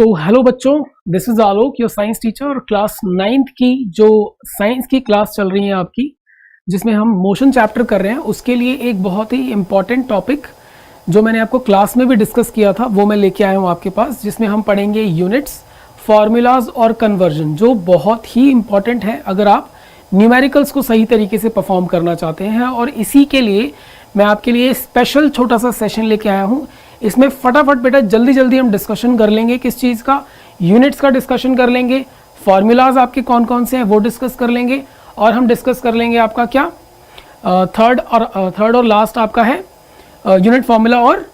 So hello बच्चों, this is Alok your science teacher. और class 9th की जो साइंस की क्लास चल रही है आपकी, जिसमें हम मोशन चैप्टर कर रहे हैं, उसके लिए एक बहुत ही इम्पॉर्टेंट टॉपिक जो मैंने आपको क्लास में भी डिस्कस किया था वो मैं लेके आया हूँ आपके पास, जिसमें हम पढ़ेंगे यूनिट्स, फॉर्मूलाज और कन्वर्जन, जो बहुत ही इम्पॉर्टेंट है अगर आप न्यूमेरिकल्स को सही तरीके से परफॉर्म करना चाहते हैं। और इसी के लिए मैं आपके लिए स्पेशल छोटा सा सेशन लेके आया हूँ। इसमें फटाफट बेटा जल्दी जल्दी हम डिस्कशन कर लेंगे। किस चीज़ का? यूनिट्स का डिस्कशन कर लेंगे, फार्मूलाज आपके कौन कौन से हैं वो डिस्कस कर लेंगे, और हम डिस्कस कर लेंगे आपका क्या थर्ड और लास्ट आपका है यूनिट फार्मूला और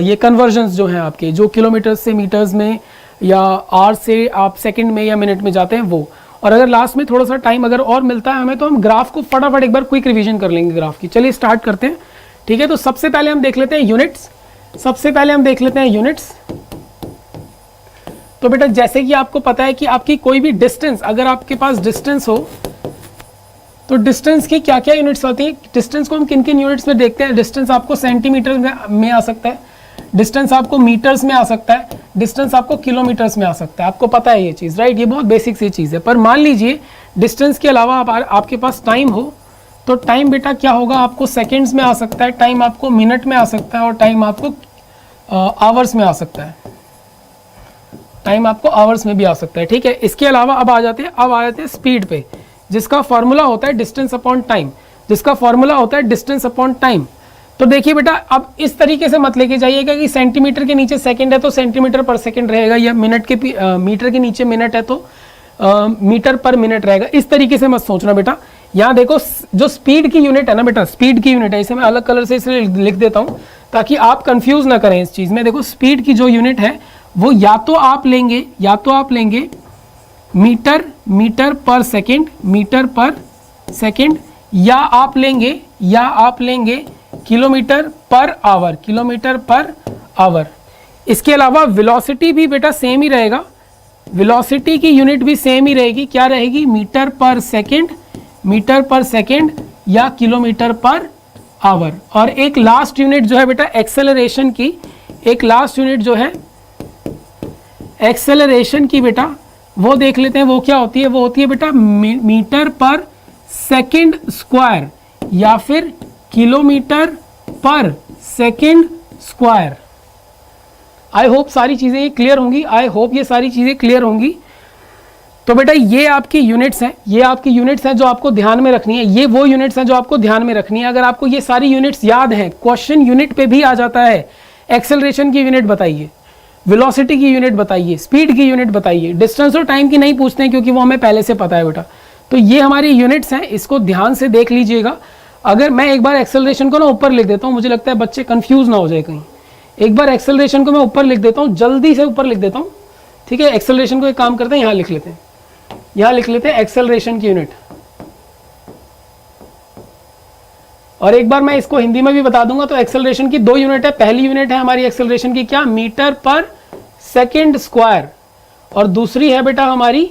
ये कन्वर्जन्स जो हैं आपके, जो किलोमीटर से मीटर्स में या आवर से आप सेकंड में या मिनट में जाते हैं वो। और अगर लास्ट में थोड़ा सा टाइम अगर और मिलता है हमें तो हम ग्राफ को फटाफट एक बार क्विक रिवीजन कर लेंगे ग्राफ की। चलिए स्टार्ट करते हैं, ठीक है। तो सबसे पहले हम देख लेते हैं यूनिट्स। तो बेटा जैसे कि आपको पता है कि आपकी कोई भी डिस्टेंस, अगर आपके पास डिस्टेंस हो तो डिस्टेंस की क्या क्या यूनिट्स होती है। डिस्टेंस को हम किन किन यूनिट्स में देखते हैं। डिस्टेंस आपको सेंटीमीटर में आ सकता है, डिस्टेंस आपको मीटर्स में आ सकता है, डिस्टेंस आपको किलोमीटर्स में आ सकता है। आपको पता है ये चीज़, राइट? ये बहुत बेसिक सी चीज़ है। पर मान लीजिए डिस्टेंस के अलावा आपके पास टाइम हो, तो टाइम बेटा क्या होगा, आपको सेकेंड्स में आ सकता है, टाइम आपको मिनट में आ सकता है, और टाइम आपको आवर्स में आ सकता है। टाइम आपको आवर्स में भी आ सकता है, ठीक है। इसके अलावा अब आ जाते हैं स्पीड पे, जिसका फॉर्मूला होता है डिस्टेंस अपॉन टाइम। तो देखिए बेटा, अब इस तरीके से मत लेके जाइएगा कि सेंटीमीटर के नीचे सेकंड है तो सेंटीमीटर पर सेकंड रहेगा, या मीटर के नीचे मिनट है तो मीटर पर मिनट रहेगा। इस तरीके से मत सोचना बेटा। यहाँ देखो, जो स्पीड की यूनिट है ना बेटा, स्पीड की यूनिट है, इसे मैं अलग कलर से इसलिए लिख देता हूँ ताकि आप कंफ्यूज ना करें इस चीज़ में। देखो, स्पीड की जो यूनिट है वो या तो आप लेंगे मीटर पर सेकंड, या आप लेंगे किलोमीटर पर आवर। इसके अलावा वेलोसिटी भी बेटा सेम ही रहेगा, वेलोसिटी की यूनिट भी सेम ही रहेगी। क्या रहेगी? मीटर पर सेकंड या किलोमीटर पर आवर। और एक लास्ट यूनिट जो है बेटा एक्सेलरेशन की, एक्सेलरेशन की बेटा वो देख लेते हैं। वो क्या होती है? वो होती है बेटा मीटर पर सेकंड स्क्वायर या फिर किलोमीटर पर सेकंड स्क्वायर। आई होप सारी चीजें ये क्लियर होंगी। तो बेटा ये आपकी यूनिट्स हैं, जो आपको ध्यान में रखनी है। ये वो यूनिट्स हैं जो आपको ध्यान में रखनी है। अगर आपको ये सारी यूनिट्स याद हैं, क्वेश्चन यूनिट पे भी आ जाता है। एक्सेलरेशन की यूनिट बताइए, वेलोसिटी की यूनिट बताइए, स्पीड की यूनिट बताइए। डिस्टेंस और टाइम की नहीं पूछते हैं क्योंकि वो हमें पहले से पता है बेटा। तो ये हमारी यूनिट्स हैं, इसको ध्यान से देख लीजिएगा। अगर मैं एक बार एक्सेलरेशन को ना ऊपर लिख देता हूँ, मुझे लगता है बच्चे कंफ्यूज ना हो जाए कहीं। एक बार एक्सेलरेशन को मैं ऊपर लिख देता हूँ, जल्दी से ऊपर लिख देता हूँ, ठीक है। एक्सेलरेशन को एक काम करते हैं, यहाँ लिख लेते हैं एक्सेलरेशन की यूनिट। और एक बार मैं इसको हिंदी में भी बता दूंगा। तो एक्सेलरेशन की दो यूनिट है। पहली यूनिट है हमारी एक्सेलरेशन की क्या? मीटर पर सेकंड स्क्वायर, और दूसरी है बेटा हमारी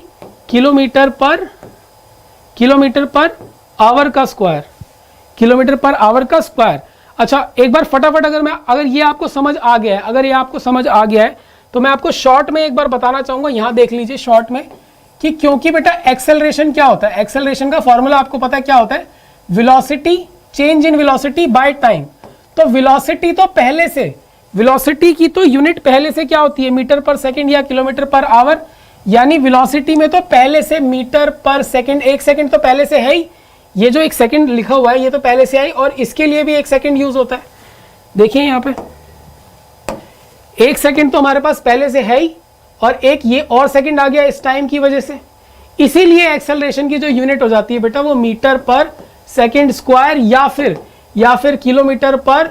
किलोमीटर पर आवर का स्क्वायर। अच्छा, एक बार फटाफट अगर ये आपको समझ आ गया है, तो मैं आपको शॉर्ट में एक बार बताना चाहूंगा। यहां देख लीजिए शॉर्ट में कि क्योंकि बेटा एक्सेलरेशन क्या होता है, एक्सेलरेशन का फॉर्मूला आपको पता है क्या होता है? Velocity, change in velocity by time. तो वेलोसिटी तो पहले से, वेलोसिटी की तो यूनिट पहले से क्या होती है? मीटर पर सेकंड या किलोमीटर पर आवर। यानी वेलोसिटी में तो पहले से मीटर पर सेकंड, एक सेकंड तो पहले से है ही। ये जो एक सेकंड लिखा हुआ है ये तो पहले से है, और इसके लिए भी एक सेकंड यूज होता है। देखिए यहाँ पे एक सेकंड तो हमारे पास पहले से है ही, और एक ये और सेकंड आ गया इस टाइम की वजह से। इसीलिए एक्सेलरेशन की जो यूनिट हो जाती है बेटा वो मीटर पर सेकंड स्क्वायर या फिर किलोमीटर पर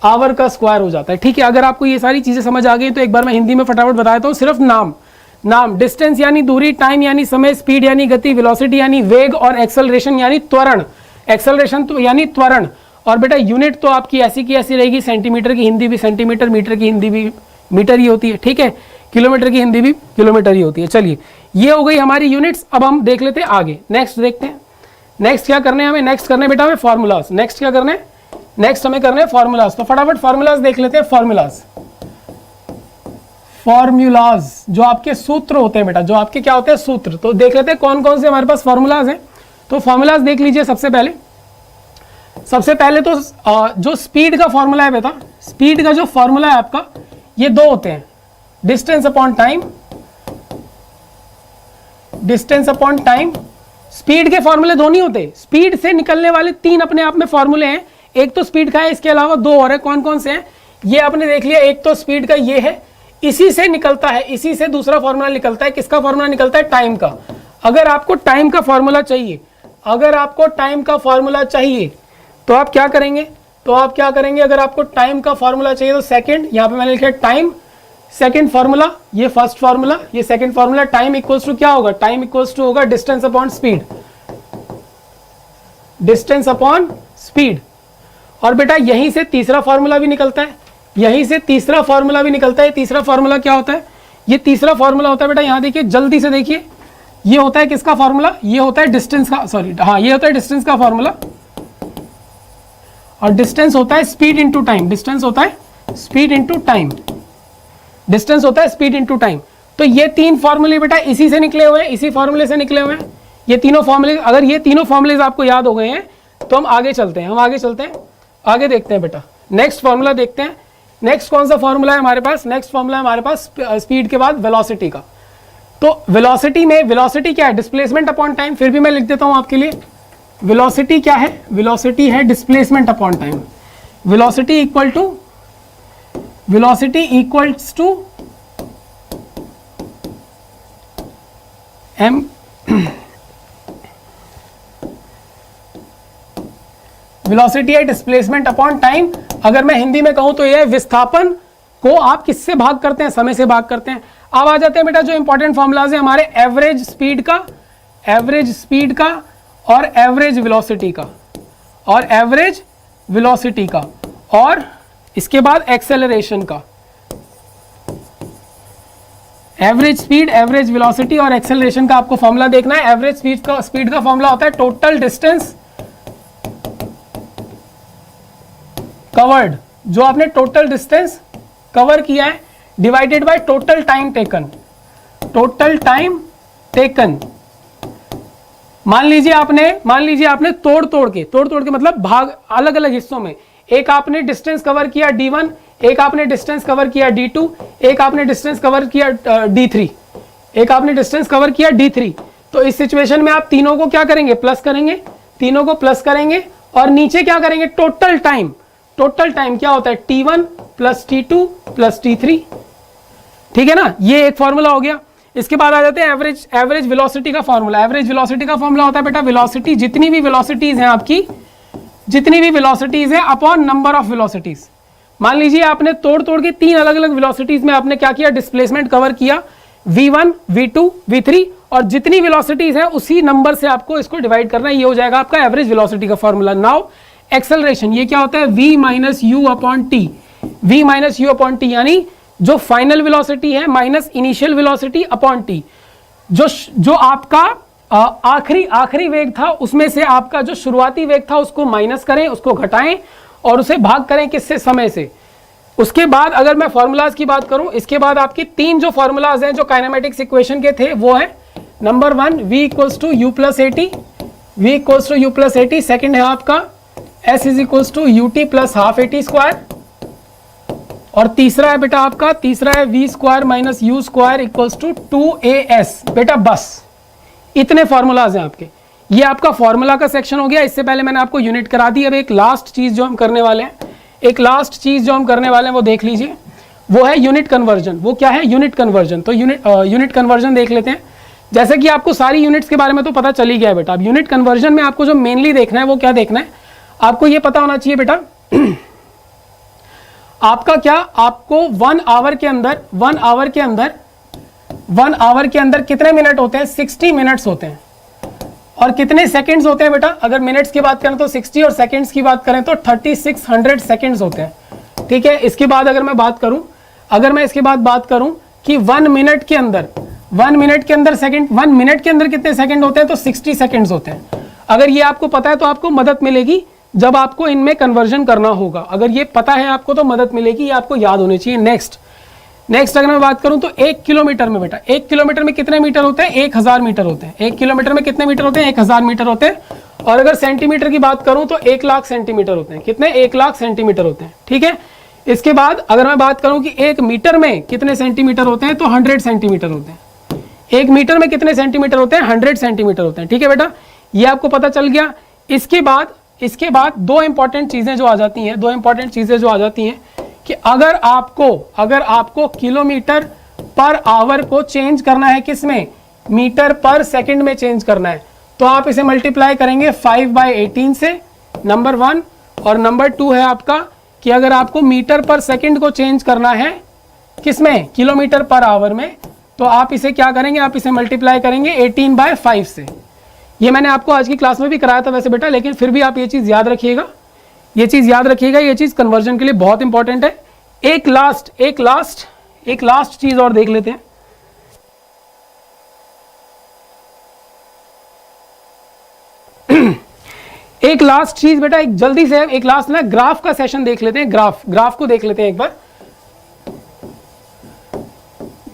आवर का स्क्वायर हो जाता है, ठीक है। अगर आपको ये सारी चीजें समझ आ गई तो एक बार मैं हिंदी में फटाफट बता देता हूँ। सिर्फ नाम, डिस्टेंस यानी दूरी, टाइम यानी समय, स्पीड यानी गति, वेलोसिटी यानी वेग, और एक्सेलरेशन यानी त्वरण। एक्सेलरेशन तो यानी त्वरण। और बेटा यूनिट तो आपकी ऐसी की ऐसी रहेगी। सेंटीमीटर की हिंदी भी सेंटीमीटर, मीटर की हिंदी भी मीटर ही होती है, ठीक है। किलोमीटर की हिंदी भी किलोमीटर ही होती है। चलिए, ये हो गई हमारी यूनिट्स। अब हम देख लेते हैं आगे, नेक्स्ट देखते हैं। नेक्स्ट क्या करने हैं हमें? नेक्स्ट करने बेटा हमें फॉर्मूलाज। नेक्स्ट क्या करने हैं? नेक्स्ट हमें करने हैं फॉर्मूलाज। तो फटाफट फॉर्मूलाज देख लेते हैं। फॉर्मूलाज, जो आपके सूत्र होते हैं बेटा, जो आपके क्या होते हैं सूत्र। तो देख लेते हैं कौन कौन से हमारे पास फॉर्मूलाज हैं। तो फॉर्मूलाज देख लीजिए। सबसे पहले तो जो स्पीड का फॉर्मूला है बेटा, स्पीड का जो फॉर्मूला है आपका, ये दो होते हैं, distance upon time, distance upon time. Speed के फॉर्मूले दो नहीं होते, स्पीड से निकलने वाले तीन अपने आप में फॉर्मूले हैं। एक तो स्पीड का है, इसके अलावा दो और है। कौन कौन से हैं ये आपने देख लिया। एक तो स्पीड का ये है, इसी से निकलता है, इसी से दूसरा फॉर्मूला निकलता है। किसका फॉर्मूला निकलता है? टाइम का। अगर आपको टाइम का फॉर्मूला चाहिए, अगर आपको टाइम का फॉर्मूला चाहिए तो आप क्या करेंगे? अगर आपको टाइम का फॉर्मूला चाहिए तो सेकंड, यहां पे मैंने लिखा है टाइम, सेकंड फॉर्मूला, ये फर्स्ट फॉर्मूला, ये second formula. Time equals to क्या होगा? टाइम इक्वल्स टू होगा distance upon speed, distance upon speed. और बेटा यहीं से तीसरा फॉर्मूला भी निकलता है, यहीं से तीसरा फॉर्मूला भी निकलता है। तीसरा फॉर्मूला क्या होता है? ये तीसरा फॉर्मूला होता है बेटा, यहां देखिए, जल्दी से देखिए, ये होता है किसका फॉर्मूला? ये होता है डिस्टेंस का, सॉरी हाँ, ये होता है डिस्टेंस का फॉर्मूला। और डिस्टेंस होता है स्पीड इंटू टाइम, डिस्टेंस होता है स्पीड इंटू टाइम, डिस्टेंस होता है स्पीड इंटू टाइम। तो ये तीन फॉर्मूले बेटा इसी से निकले हुए हैं, इसी फॉर्मूले से निकले हुए हैं ये तीनों फॉर्मूले। अगर ये तीनों फॉर्मूले आपको याद हो गए हैं तो हम आगे चलते हैं, आगे देखते हैं बेटा। नेक्स्ट फॉर्मूला देखते हैं। नेक्स्ट कौन सा फॉर्मूला है हमारे पास? नेक्स्ट फॉर्मूला है हमारे पास स्पीड के बाद वेलोसिटी का। तो वेलोसिटी में, वेलोसिटी क्या है? Displacement upon time. फिर भी मैं लिख देता हूं आपके लिए, वेलोसिटी क्या है? वेलोसिटी है displacement upon time. Velocity equals to m velocity है डिस्प्लेसमेंट अपॉन टाइम। अगर मैं हिंदी में कहूं तो यह विस्थापन को आप किससे भाग करते हैं? समय से भाग करते हैं। अब आ जाते हैं बेटा जो इंपॉर्टेंट फॉर्मूलाज है हमारे, एवरेज स्पीड का, एवरेज स्पीड का, और एवरेज वेलोसिटी का, और एवरेज वेलोसिटी का, और इसके बाद एक्सेलरेशन का। एवरेज स्पीड, एवरेज वेलोसिटी और एक्सेलरेशन का आपको फॉर्मूला देखना है। एवरेज स्पीड का फॉर्मूला होता है टोटल डिस्टेंस कवर्ड, जो आपने टोटल डिस्टेंस कवर किया है, divided by total time taken, total time taken. मान लीजिए आपने तोड़ तोड़ के मतलब भाग, अलग अलग हिस्सों में, एक आपने डिस्टेंस कवर किया d1, एक आपने डिस्टेंस कवर किया d2, एक आपने डिस्टेंस कवर किया d3, एक आपने डिस्टेंस कवर किया d3। तो इस सिचुएशन में आप तीनों को क्या करेंगे? प्लस करेंगे, तीनों को प्लस करेंगे, और नीचे क्या करेंगे? Total time. टोटल टाइम क्या होता है? t1 plus t2 plus t3, ठीक है ना? ये एक फॉर्मूला हो गया। इसके बाद आ जाते हैं एवरेज वेलोसिटी का फॉर्मूला। एवरेज वेलोसिटी का फॉर्मूला होता है बेटा वेलोसिटी, जितनी भी वेलोसिटीज हैं आपकी, जितनी भी वेलोसिटीज हैं अपॉन नंबर ऑफ वेलोसिटीज। मान लीजिए आपने तोड़ के तीन अलग अलग वेलोसिटीज में आपने क्या किया? डिस्प्लेसमेंट कवर किया, v1, v2, v3, और जितनी वेलोसिटीज हैं उसी नंबर से आपको इसको डिवाइड करना है। ये हो जाएगा आपका एवरेज वेलोसिटी का फॉर्मूला। नाउ एक्सेलरेशन, ये क्या होता है? v minus you upon T, v minus you upon T, यानी जो फाइनल वेलोसिटी है minus initial velocity upon T. जो आपका आखिरी वेग था उसमें से आपका जो शुरुआती वेग था उसको माइनस करें, उसको घटाएं, और उसे भाग करें किससे? समय से। उसके बाद अगर मैं फॉर्मूलाज की बात करूं, इसके बाद आपकी तीन जो फॉर्मूलाज हैं जो काइनेमेटिक्स इक्वेशन के थे वो है, number 1 v equals to u plus a t, v equals to u plus a t. Second है आपका s is equals to u t plus half a t square, और तीसरा है बेटा आपका, तीसरा है v square minus u square equals to 2as। बेटा बस इतने फॉर्मूलाज हैं आपके। ये आपका फॉर्मूला का सेक्शन हो गया। इससे पहले मैंने आपको यूनिट करा दी। अब एक लास्ट चीज जो हम करने वाले हैं, वो देख लीजिए, वो है यूनिट कन्वर्जन। वो क्या है? Unit conversion. तो यूनिट कन्वर्जन देख लेते हैं। जैसे कि आपको सारी यूनिट्स के बारे में तो पता चल ही गया है बेटा। अब यूनिट कन्वर्जन में आपको जो मेनली देखना है वो क्या देखना है? आपको ये पता होना चाहिए बेटा आपका क्या, आपको 1 आवर के अंदर कितने मिनट होते हैं? 60 मिनट्स होते हैं। और कितने सेकंड्स होते हैं बेटा? अगर मिनट्स की बात करें तो 60, और सेकंड्स की बात करें तो 3600 सेकंड्स होते हैं। ठीक है। इसके बाद अगर मैं इसके बाद बात करूं कि 1 मिनट के अंदर सेकंड, 1 मिनट के अंदर कितने सेकंड होते हैं? तो 60 सेकंड्स होते हैं। अगर ये आपको पता है तो आपको मदद मिलेगी जब आपको इनमें कन्वर्जन करना होगा। अगर ये पता है आपको तो मदद मिलेगी, ये आपको याद होनी चाहिए। नेक्स्ट अगर मैं बात करूं तो 1 किलोमीटर में बेटा, 1 किलोमीटर में कितने मीटर होते हैं? 1000 मीटर होते हैं। 1 किलोमीटर में कितने मीटर होते हैं? 1000 मीटर होते हैं। और अगर सेंटीमीटर की बात करूं तो 1 लाख सेंटीमीटर होते हैं। कितने? 1 लाख सेंटीमीटर होते हैं। ठीक है, इसके बाद अगर मैं बात करूं कि 1 मीटर में कितने सेंटीमीटर होते हैं, तो 100 सेंटीमीटर होते हैं। 1 मीटर में कितने सेंटीमीटर होते हैं? 100 सेंटीमीटर होते हैं। ठीक है बेटा, ये आपको पता चल गया। इसके बाद दो इंपॉर्टेंट चीजें जो आ जाती हैं, कि अगर आपको किलोमीटर पर आवर को चेंज करना है, किसमें? मीटर पर सेकंड में चेंज करना है, तो आप इसे मल्टीप्लाई करेंगे 5/18 से, नंबर 1। और नंबर 2 है आपका कि अगर आपको मीटर पर सेकंड को चेंज करना है, किसमें? किलोमीटर पर आवर में, तो आप इसे क्या करेंगे? आप इसे मल्टीप्लाई करेंगे 18/5 से। ये मैंने आपको आज की क्लास में भी कराया था वैसे बेटा, लेकिन फिर भी आप ये चीज याद रखिएगा, ये चीज कन्वर्जन के लिए बहुत इंपॉर्टेंट है। एक लास्ट चीज और देख लेते हैं। एक लास्ट चीज बेटा, एक जल्दी से एक लास्ट ना ग्राफ का सेशन देख लेते हैं। ग्राफ को देख लेते हैं एक बार।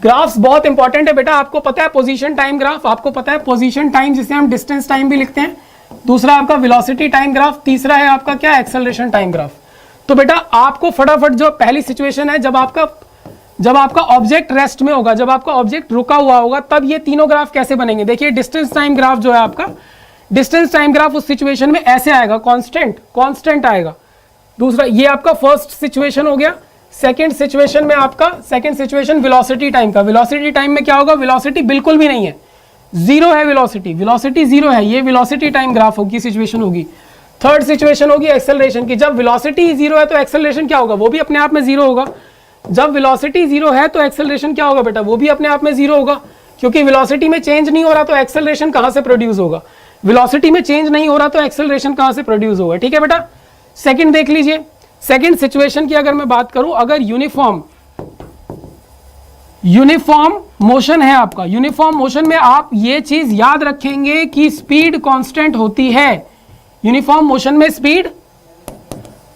ग्राफ्स बहुत इंपॉर्टेंट है बेटा। आपको पता है पोजीशन टाइम ग्राफ, आपको पता है पोजीशन टाइम जिसे हम डिस्टेंस टाइम भी लिखते हैं। दूसरा आपका वेलोसिटी टाइम ग्राफ, तीसरा है आपका क्या? Acceleration time graph. तो बेटा आपको फटाफट, जो पहली सिचुएशन है, जब आपका ऑब्जेक्ट रेस्ट में होगा, जब आपका ऑब्जेक्ट रुका हुआ होगा, तब ये तीनों ग्राफ कैसे बनेंगे? देखिए डिस्टेंस टाइम ग्राफ जो है आपका, डिस्टेंस टाइम ग्राफ उस सिचुएशन में ऐसे आएगा, कांस्टेंट आएगा। दूसरा ये आपका फर्स्ट सिचुएशन हो गया। सेकंड सिचुएशन में आपका वेलोसिटी टाइम का, वेलोसिटी टाइम में क्या होगा? वेलोसिटी बिल्कुल भी नहीं है, जीरो है वेलोसिटी जीरो है। ये वेलोसिटी टाइम ग्राफ होगी, सिचुएशन होगी। थर्ड सिचुएशन होगी एक्सेलरेशन की। जब वेलोसिटी जीरो है तो एक्सेलरेशन क्या होगा? वो भी अपने आप में जीरो होगा। जब वेलोसिटी जीरो है तो एक्सेलरेशन क्या होगा बेटा? वो भी अपने आप में जीरो होगा, क्योंकि वेलोसिटी में चेंज नहीं हो रहा तो एक्सेलरेशन कहां से प्रोड्यूस होगा? वेलोसिटी में चेंज नहीं हो रहा तो एक्सेलरेशन कहां से प्रोड्यूस होगा? ठीक है बेटा, सेकंड देख लीजिए। सेकंड सिचुएशन की अगर मैं बात करूं, अगर यूनिफॉर्म मोशन है आपका, यूनिफॉर्म मोशन में आप ये चीज याद रखेंगे कि स्पीड कांस्टेंट होती है। यूनिफॉर्म मोशन में स्पीड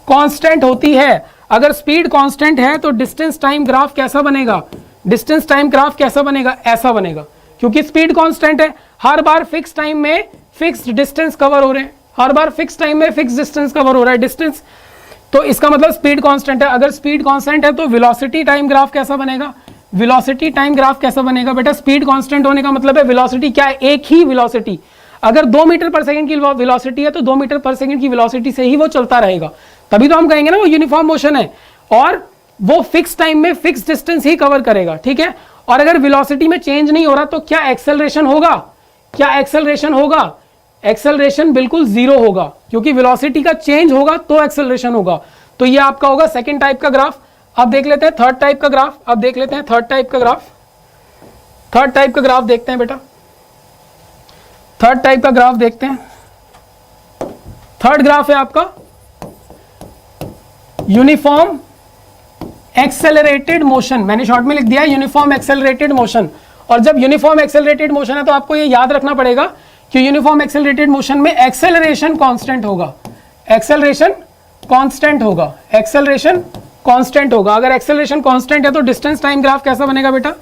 कांस्टेंट होती है। अगर स्पीड कांस्टेंट है तो डिस्टेंस टाइम ग्राफ कैसा बनेगा? डिस्टेंस टाइम ग्राफ कैसा बनेगा? ऐसा बनेगा, क्योंकि स्पीड कांस्टेंट है। हर बार फिक्स टाइम में फिक्स्ड डिस्टेंस कवर हो रहे हैं, हर बार फिक्स टाइम में फिक्स डिस्टेंस कवर हो रहा है, डिस्टेंस। तो इसका मतलब स्पीड कांस्टेंट है। अगर स्पीड कांस्टेंट है तो वेलोसिटी टाइम ग्राफ कैसा बनेगा? वेलोसिटी टाइम ग्राफ कैसा बनेगा बेटा? स्पीड कांस्टेंट होने का मतलब है वेलोसिटी क्या है? एक ही वेलोसिटी। अगर 2 मीटर पर सेकंड की वेलोसिटी है तो 2 मीटर पर सेकंड की वेलोसिटी से ही वो चलता रहेगा, तभी तो हम कहेंगे ना वो यूनिफॉर्म मोशन है। और वो फिक्स टाइम में फिक्स डिस्टेंस ही कवर करेगा। ठीक है, और अगर वेलोसिटी में चेंज नहीं हो रहा तो क्या एक्सेलरेशन होगा? एक्सेलरेशन बिल्कुल जीरो होगा, क्योंकि वेलोसिटी का चेंज होगा तो एक्सेलरेशन होगा। तो ये आपका होगा सेकंड टाइप का ग्राफ। अब देख लेते हैं थर्ड टाइप का ग्राफ। थर्ड टाइप का ग्राफ देखते हैं बेटा। थर्ड टाइप का ग्राफ देखते हैं। थर्ड ग्राफ है आपका यूनिफॉर्म एक्सेलरेटेड मोशन। मैंने शॉर्ट में लिख दिया यूनिफॉर्म एक्सेलरेटेड मोशन। और जब यूनिफॉर्म एक्सेलरेटेड मोशन है तो आपको ये याद रखना पड़ेगा कि यूनिफॉर्म एक्सेलरेटेड मोशन में एक्सेलरेशन कांस्टेंट होगा। एक्सेलरेशन कांस्टेंट होगा। अगर एक्सेलरेशन कांस्टेंट है तो डिस्टेंस टाइम ग्राफ कैसा बनेगा बेटा?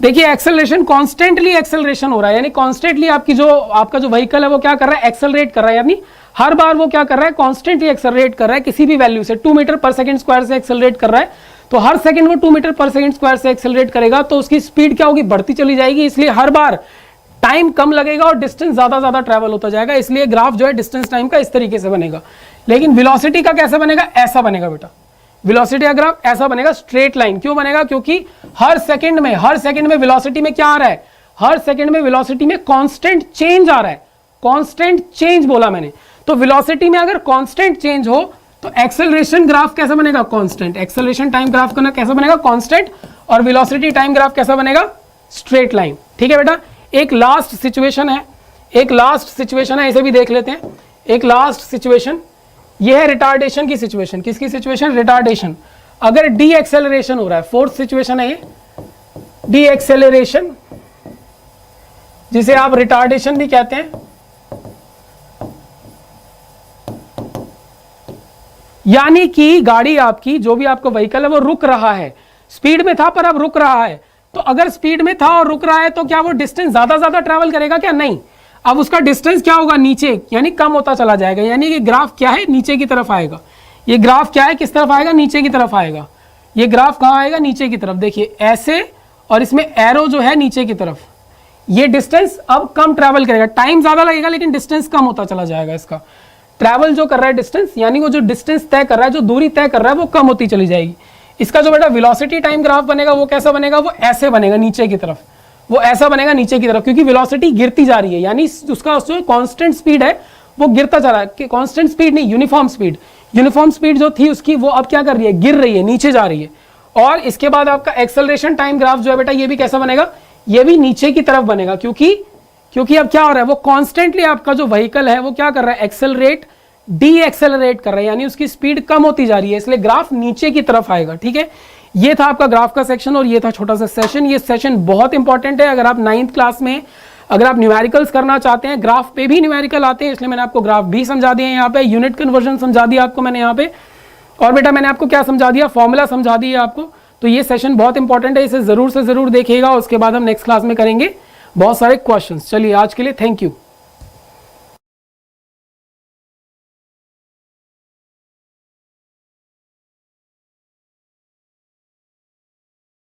देखिए एक्सेलरेशन कांस्टेंटली एक्सेलरेशन हो रहा है, यानी कांस्टेंटली आपका जो व्हीकल है वो क्या कर रहा है? एक्सेलरेट कर रहा है, यानी हर बार वो क्या कर रहा है? कांस्टेंटली एक्सेलरेट कर रहा है किसी भी वैल्यू से। 2 मीटर पर सेकंड स्क्वायर से एक्सेलरेट कर रहा है, तो हर सेकंड वो 2 मीटर पर सेकंड स्क्वायर से एक्सेलरेट करेगा, तो उसकी स्पीड क्या होगी? बढ़ती चली जाएगी। इसलिए हर बार टाइम कम लगेगा और डिस्टेंस ज्यादा ट्रैवल होता जाएगा। इसलिए ग्राफ जो है डिस्टेंस टाइम का इस तरीके से बनेगा। लेकिन वेलोसिटी का कैसा बनेगा? ऐसा बनेगा बेटा। वेलोसिटी का ग्राफ ऐसा बनेगा, स्ट्रेट लाइन। क्यों बनेगा? क्योंकि हर सेकंड में वेलोसिटी में क्या आ रहा है? हर सेकंड में वेलोसिटी में कांस्टेंट चेंज आ रहा है। कांस्टेंट चेंज बोला मैंने। तो वेलोसिटी में अगर कांस्टेंट चेंज हो तो एक्सेलरेशन ग्राफ कैसा बनेगा? कांस्टेंट। एक्सेलरेशन टाइम ग्राफ का कैसा बनेगा? कांस्टेंट। और वेलोसिटी टाइम ग्राफ कैसा बनेगा? Straight line. ठीक है बेटा, एक लास्ट सिचुएशन है, इसे भी देख लेते हैं। एक लास्ट सिचुएशन, ये है रिटार्डेशन की सिचुएशन। किसकी सिचुएशन? रिटार्डेशन। अगर डी एक्सेलरेशन हो रहा है, फोर्थ सिचुएशन है ये, डी एक्सेलरेशन, जिसे आप रिटार्डेशन भी कहते हैं। यानी कि गाड़ी आपकी, जो भी आपका व्हीकल है वो रुक रहा है, स्पीड में था पर अब रुक रहा है, तो अगर स्पीड में था और रुक रहा है तो क्या वो डिस्टेंस ज्यादा ट्रैवल करेगा क्या? नहीं। अब उसका डिस्टेंस क्या होगा? नीचे, यानी कम होता चला जाएगा, यानी कि ग्राफ क्या है? नीचे की तरफ आएगा। ये ग्राफ क्या है? किस तरफ आएगा? नीचे की तरफ आएगा। ये ग्राफ कहाँ आएगा? नीचे की तरफ। देखिए ऐसे, और इसमें एरो जो है नीचे की तरफ। ये डिस्टेंस अब कम ट्रैवल करेगा, टाइम ज्यादा लगेगा लेकिन डिस्टेंस कम होता चला जाएगा। इसका ट्रैवल जो कर रहा है डिस्टेंस, यानी वो जो डिस्टेंस तय कर रहा है, जो दूरी तय कर रहा है, वो कम होती चली जाएगी। इसका जो बेटा वेलोसिटी टाइम ग्राफ बनेगा वो कैसा बनेगा? वो ऐसे बनेगा नीचे की तरफ, वो ऐसा बनेगा नीचे की तरफ, क्योंकि वेलोसिटी गिरती जा रही है, यानी उसका जो कांस्टेंट स्पीड है वो गिरता जा रहा है। कांस्टेंट स्पीड नहीं, यूनिफॉर्म स्पीड। यूनिफॉर्म स्पीड जो थी उसकी, वो अब क्या कर रही है? गिर रही है, नीचे जा रही है। और इसके बाद आपका एक्सेलरेशन टाइम ग्राफ जो है बेटा, ये भी कैसा बनेगा? ये भी नीचे की तरफ बनेगा, क्योंकि अब क्या हो रहा है? वो कॉन्स्टेंटली आपका जो व्हीकल है वो क्या कर रहा है? एक्सेलरेट, डी एक्सेलरेट कर रहा है, यानी उसकी स्पीड कम होती जा रही है, इसलिए ग्राफ नीचे की तरफ आएगा। ठीक है, ये था आपका ग्राफ का सेक्शन और ये था छोटा सा सेशन। ये सेशन बहुत इंपॉर्टेंट है। अगर आप 9th क्लास में अगर आप न्यूमेरिकल्स करना चाहते हैं, ग्राफ पे भी न्यूमेरिकल आते हैं, इसलिए मैंने आपको ग्राफ भी समझा दिया यहाँ पे, यूनिट कन्वर्जन समझा दिया आपको मैंने यहाँ पे, और बेटा मैंने आपको क्या समझा दिया? फॉर्मूला समझा दिया आपको। तो ये सेशन बहुत इंपॉर्टेंट है, इसे जरूर से जरूर देखिएगा। उसके बाद हम नेक्स्ट क्लास में करेंगे बहुत सारे क्वेश्चंस। चलिए आज के लिए थैंक यू।